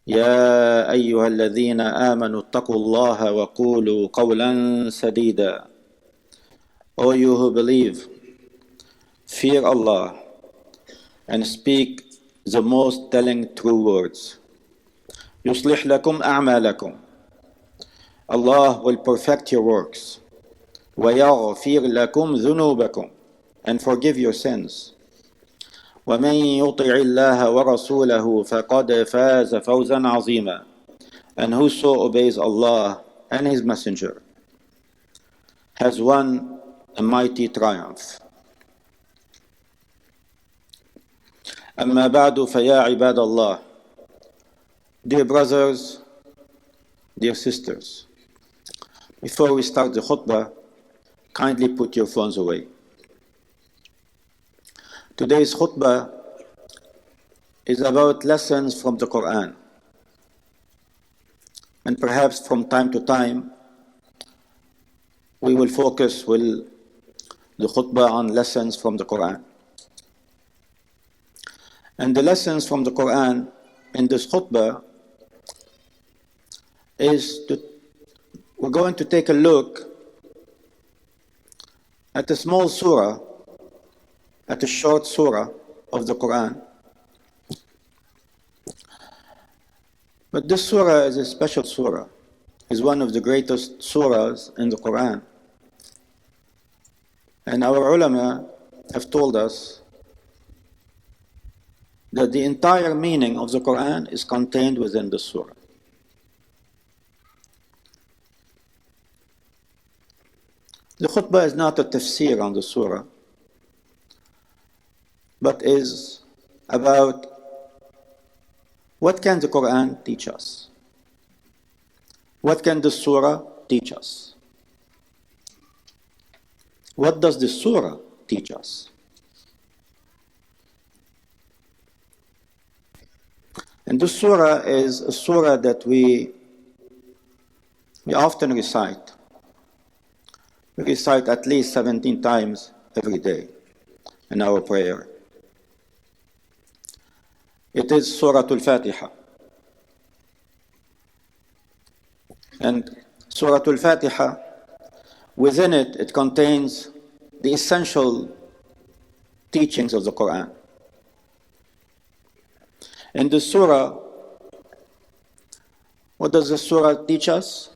يا أيها الذين آمنوا اتقوا الله وقولوا قولا سديدا. O you who believe, fear Allah and speak the most telling true words. يصلح لكم أعمالكم. Allah will perfect your works. ويغفر لكم ذنوبكم, and forgive your sins. ومن يطع الله ورسوله فقد فاز فوزا عظيما. And whoso obeys Allah and His Messenger has won a mighty triumph. أما بعد فيا عباد الله. Dear brothers, dear sisters, before we start the khutbah, kindly put your phones away. Today's khutbah is about lessons from the Quran. And perhaps from time to time, we will focus the khutbah on lessons from the Quran. And the lessons from the Quran in this khutbah we're going to take a look at a small surah, at a short surah of the Quran. But this surah is a special surah. It's one of the greatest surahs in the Quran. And our ulama have told us that the entire meaning of the Quran is contained within the surah. The khutbah is not a tafsir on the surah, but is about what can the Quran teach us? What can the surah teach us? What does the surah teach us? And this surah is a surah that we often recite. We recite at least 17 times every day in our prayer. It is Surah Al-Fatiha. And Surah Al-Fatiha, within it contains the essential teachings of the Quran. In the surah, what does the surah teach us?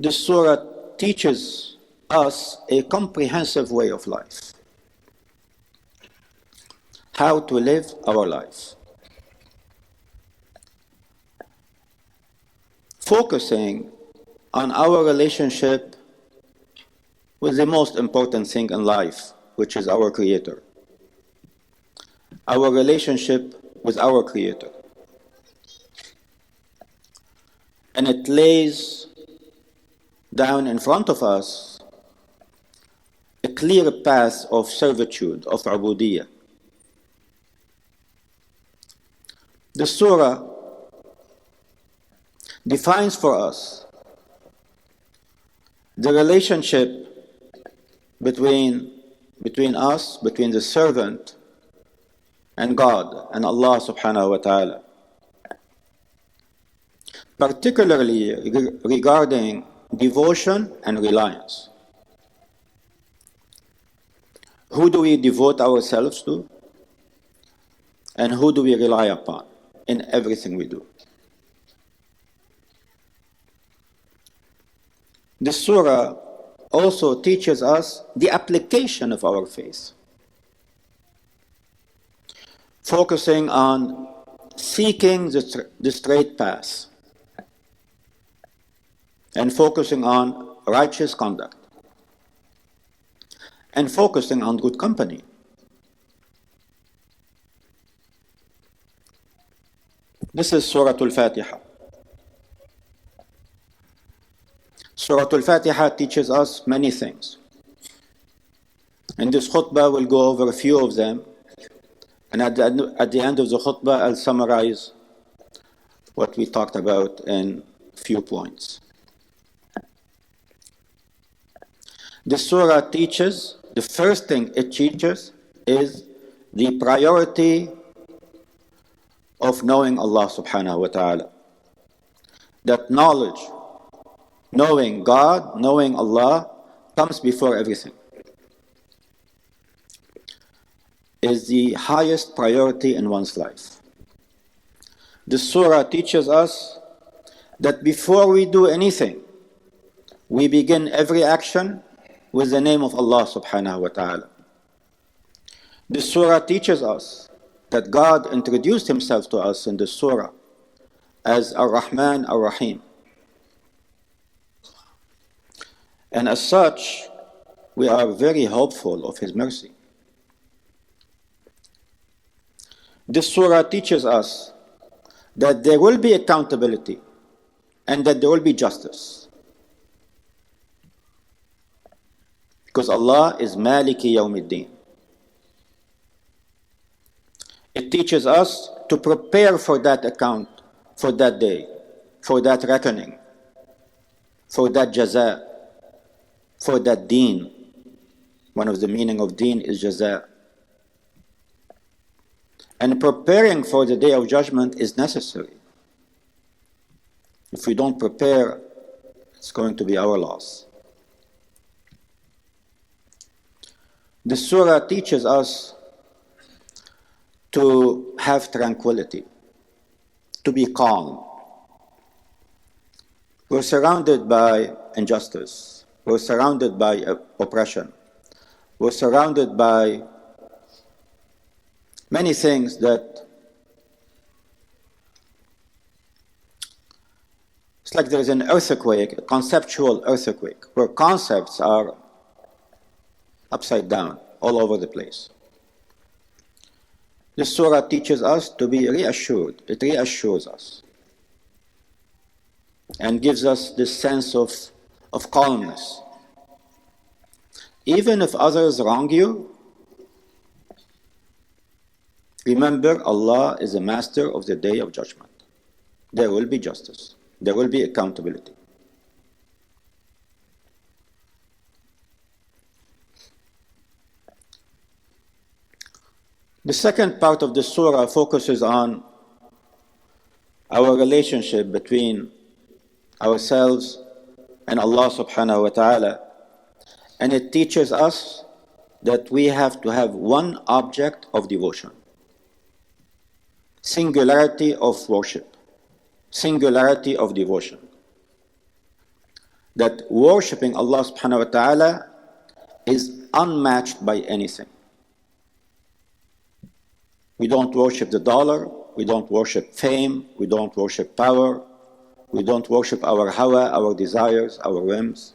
The surah teaches us a comprehensive way of life. How to live our life. Focusing on our relationship with the most important thing in life, which is our Creator. Our relationship with our Creator. And it lays down in front of us a clear path of servitude, of ubudiyah. The surah defines for us the relationship between us, between the servant and God, and Allah subhanahu wa ta'ala. Particularly regarding devotion and reliance. Who do we devote ourselves to? And who do we rely upon in everything we do? This surah also teaches us the application of our faith, focusing on seeking the straight path and focusing on righteous conduct and focusing on good company. This is Surah Al-Fatiha. Surah Al-Fatiha teaches us many things. In this khutbah, we'll go over a few of them. And at the end of the khutbah, I'll summarize what we talked about in a few points. The surah teaches, the first thing it teaches is the priority of knowing Allah subhanahu wa ta'ala. That knowledge, knowing God, knowing Allah, comes before everything, is the highest priority in one's life. This surah teaches us that before we do anything, we begin every action with the name of Allah subhanahu wa ta'ala. This surah teaches us that God introduced himself to us in this surah as Ar-Rahman Ar-Rahim. And as such, we are very hopeful of his mercy. This surah teaches us that there will be accountability and that there will be justice. Because Allah is Maliki Yawmiddin. It teaches us to prepare for that account, for that day, for that reckoning, for that jaza, for that deen. One of the meaning of deen is jaza. And preparing for the day of judgment is necessary. If we don't prepare, it's going to be our loss. The surah teaches us to have tranquility, to be calm. We're surrounded by injustice. We're surrounded by oppression. We're surrounded by many things that it's like there's an earthquake, a conceptual earthquake, where concepts are upside down, all over the place. This surah teaches us to be reassured. It reassures us and gives us this sense of calmness. Even if others wrong you, remember Allah is the master of the day of judgment. There will be justice. There will be accountability. The second part of the surah focuses on our relationship between ourselves and Allah subhanahu wa ta'ala. And it teaches us that we have to have one object of devotion. Singularity of worship. Singularity of devotion. That worshipping Allah subhanahu wa ta'ala is unmatched by anything. We don't worship the dollar, we don't worship fame, we don't worship power, we don't worship our hawa, our desires, our whims.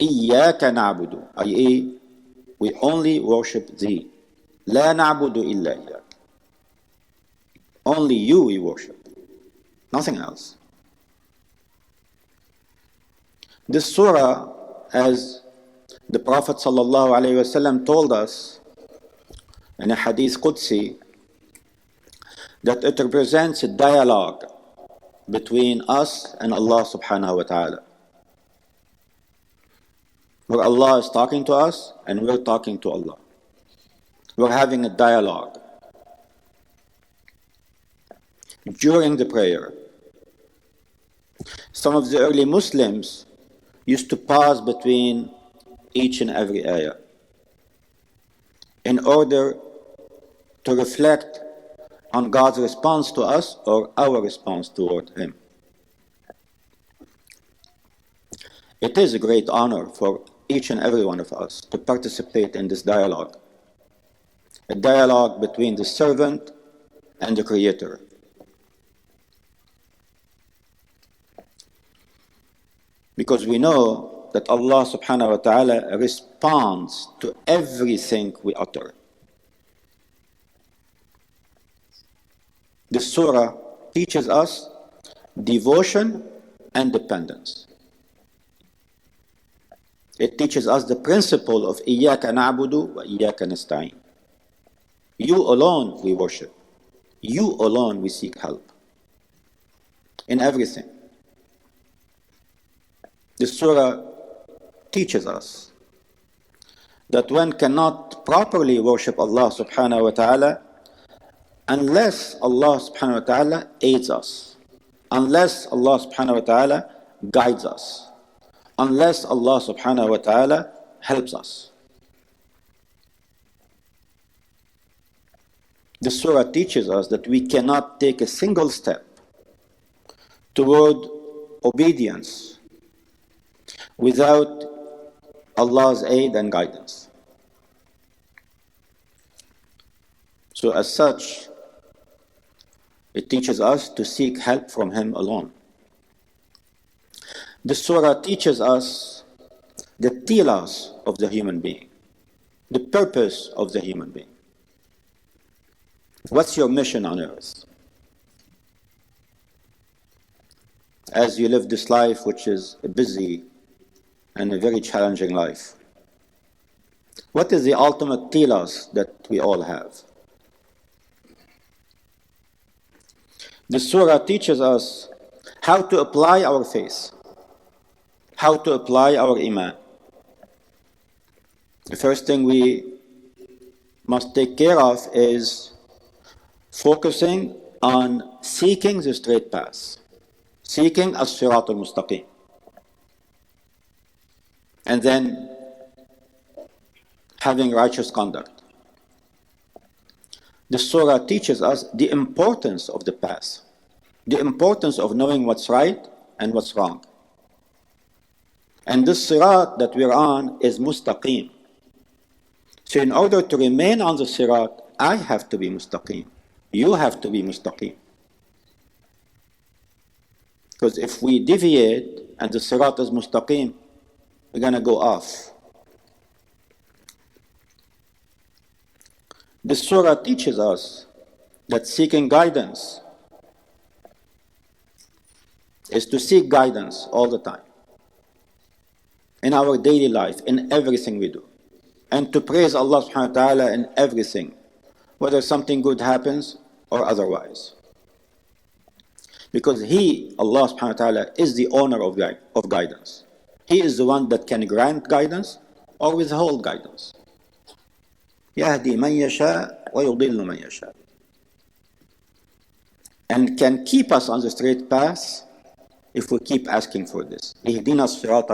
إِيَّاكَ نَعْبُدُ, i.e., we only worship Thee. لَا نَعْبُدُ إِلَّا إِيَّاكَ. Only You we worship, nothing else. This surah, as the Prophet ﷺ told us in a hadith Qudsi, that it represents a dialogue between us and Allah subhanahu wa ta'ala, where Allah is talking to us and we're talking to Allah. We're having a dialogue during the prayer. Some of the early Muslims used to pause between each and every ayah in order to reflect on God's response to us or our response toward Him. It is a great honor for each and every one of us to participate in this dialogue, a dialogue between the servant and the Creator. Because we know that Allah subhanahu wa ta'ala responds to everything we utter. This surah teaches us devotion and dependence. It teaches us the principle of إِيَّاكَ نَعْبُدُ وَإِيَّاكَ نَسْتَعِينُ. You alone we worship. You alone we seek help. In everything. This surah teaches us that one cannot properly worship Allah subhanahu wa ta'ala unless Allah subhanahu wa ta'ala aids us, unless Allah subhanahu wa ta'ala guides us, unless Allah subhanahu wa ta'ala helps us. The surah teaches us that we cannot take a single step toward obedience without Allah's aid and guidance. So as such, it teaches us to seek help from Him alone. The surah teaches us the telos of the human being, the purpose of the human being. What's your mission on earth? As you live this life, which is a busy and a very challenging life, what is the ultimate telos that we all have? The surah teaches us how to apply our faith, how to apply our iman. The first thing we must take care of is focusing on seeking the straight path, seeking as-sirat al-mustaqim. And then having righteous conduct. The surah teaches us the importance of the path, the importance of knowing what's right and what's wrong. And this sirat that we're on is mustaqim. So in order to remain on the sirat, I have to be mustaqim. You have to be mustaqim. Because if we deviate and the sirat is mustaqim, we're going to go off. The surah teaches us that seeking guidance is to seek guidance all the time, in our daily life, in everything we do, and to praise Allah subhanahu wa ta'ala in everything, whether something good happens or otherwise. Because He, Allah subhanahu wa ta'ala, is the owner of guidance. He is the one that can grant guidance or withhold guidance. يهدي من يشاء ويضل من يشاء. And can keep us on the straight path if we keep asking for this. اهدنا الصراط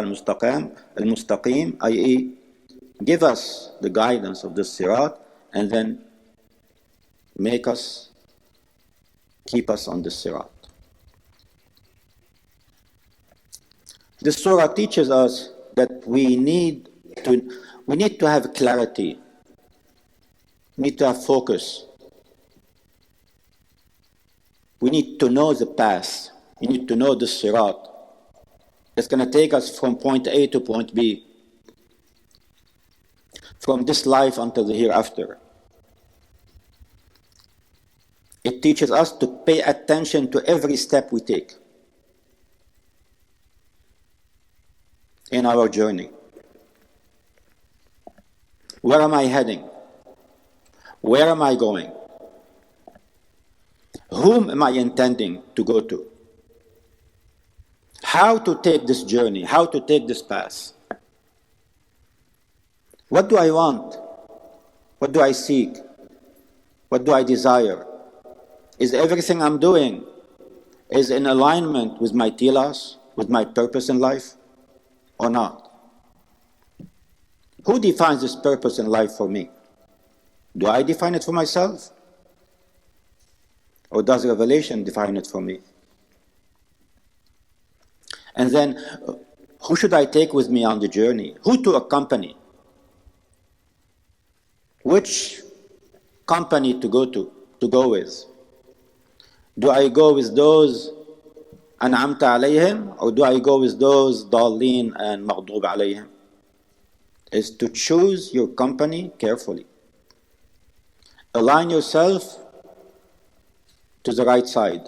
المستقيم, i.e. give us the guidance of this sirat and then keep us on this sirat. This surah teaches us that we need to have clarity. We need to have focus. We need to know the path. We need to know the sirat. It's going to take us from point A to point B, from this life until the hereafter. It teaches us to pay attention to every step we take in our journey. Where am I heading? Where am I going? Whom am I intending to go to? How to take this journey? How to take this path? What do I want? What do I seek? What do I desire? Is everything I'm doing is in alignment with my telos, with my purpose in life, or not? Who defines this purpose in life for me? Do I define it for myself? Or does revelation define it for me? And then, who should I take with me on the journey? Who to accompany? Which company to go with? Do I go with those an'amta alayhim, or do I go with those dallin and maghdub alayhim? Is to choose your company carefully. Align yourself to the right side.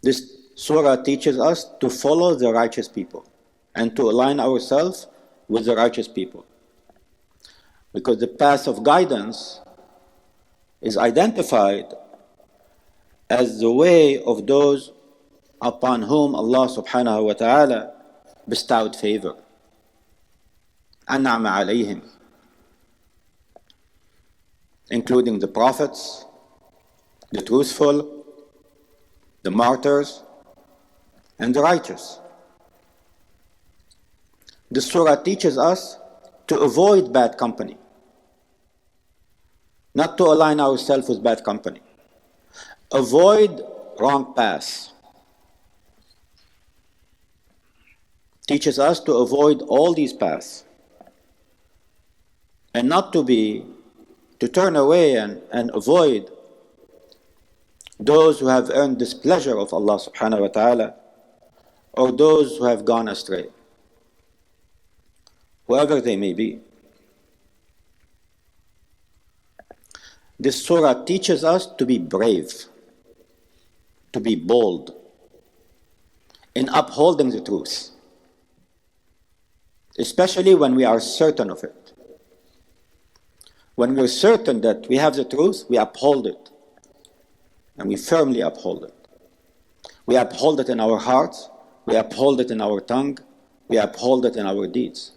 This surah teaches us to follow the righteous people and to align ourselves with the righteous people. Because the path of guidance is identified as the way of those upon whom Allah subhanahu wa ta'ala bestowed favor. أنعم عليهم. including the prophets, the truthful, the martyrs, and the righteous. The surah teaches us to avoid bad company, not to align ourselves with bad company. Avoid wrong paths. Teaches us to avoid all these paths and not to turn away and avoid those who have earned displeasure of Allah subhanahu wa ta'ala, or those who have gone astray, whoever they may be. This surah teaches us to be brave, to be bold in upholding the truth, especially when we are certain of it. When we're certain that we have the truth, we uphold it, and we firmly uphold it. We uphold it in our hearts, we uphold it in our tongue, we uphold it in our deeds.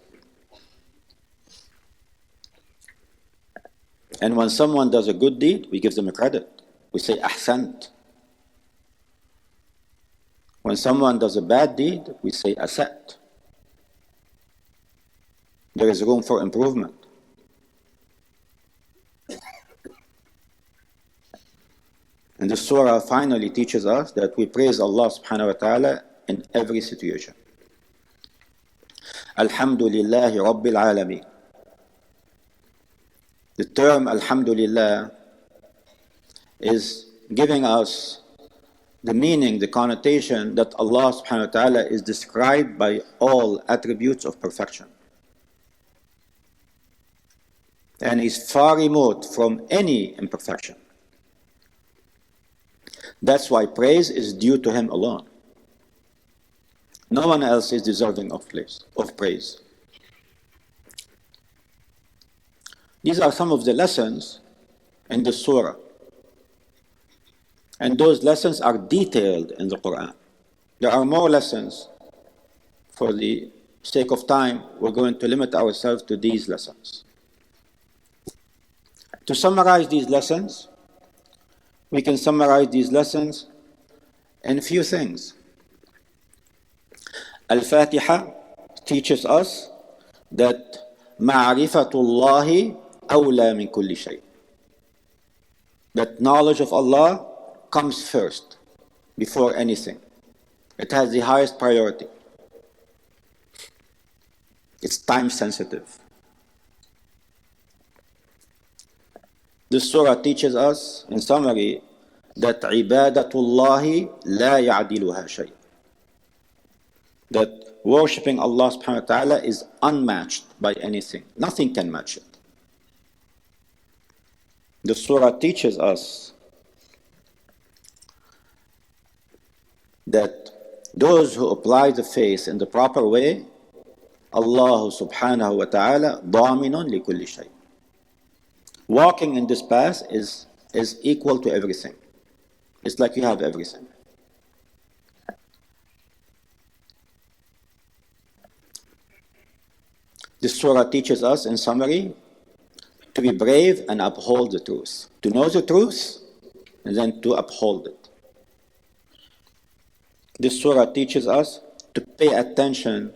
And when someone does a good deed, we give them a credit. We say, ahsant. When someone does a bad deed, we say, asat. There is room for improvement. And the surah finally teaches us that we praise Allah subhanahu wa ta'ala in every situation. Alhamdulillahi Rabbil Alameen. The term Alhamdulillah is giving us the meaning, the connotation that Allah subhanahu wa ta'ala is described by all attributes of perfection. And is far remote from any imperfection. That's why praise is due to Him alone. No one else is deserving of praise. These are some of the lessons in the surah. And those lessons are detailed in the Quran. There are more lessons. For the sake of time, we're going to limit ourselves to these lessons. To summarize these lessons, we can summarize these lessons in a few things. Al-Fatiha teaches us that ma'rifatullahi awla min kulli shay. That knowledge of Allah comes first, before anything. It has the highest priority. It's time sensitive. This surah teaches us, in summary, that ibadatullahi la ya'diluha shay. That worshipping Allah subhanahu wa ta'ala is unmatched by anything. Nothing can match it. The surah teaches us that those who apply the faith in the proper way, Allah subhanahu wa ta'ala daminun li kulli shay. Walking in this path is equal to everything. It's like you have everything. This surah teaches us, in summary, to be brave and uphold the truth. To know the truth and then to uphold it. This surah teaches us to pay attention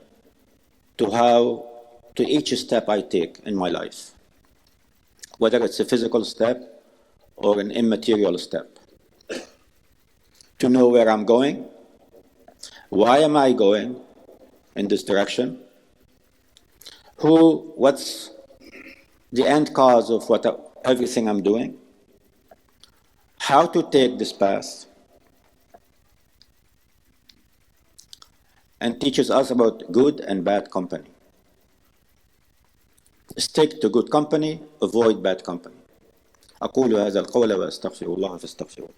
to each step I take in my life. Whether it's a physical step or an immaterial step. To know where I'm going. Why am I going in this direction? What's the end cause of everything I'm doing? How to take this path? And teaches us about good and bad company. Stick to good company, avoid bad company. أقول هذا القول وأستغفر الله فاستغفروه.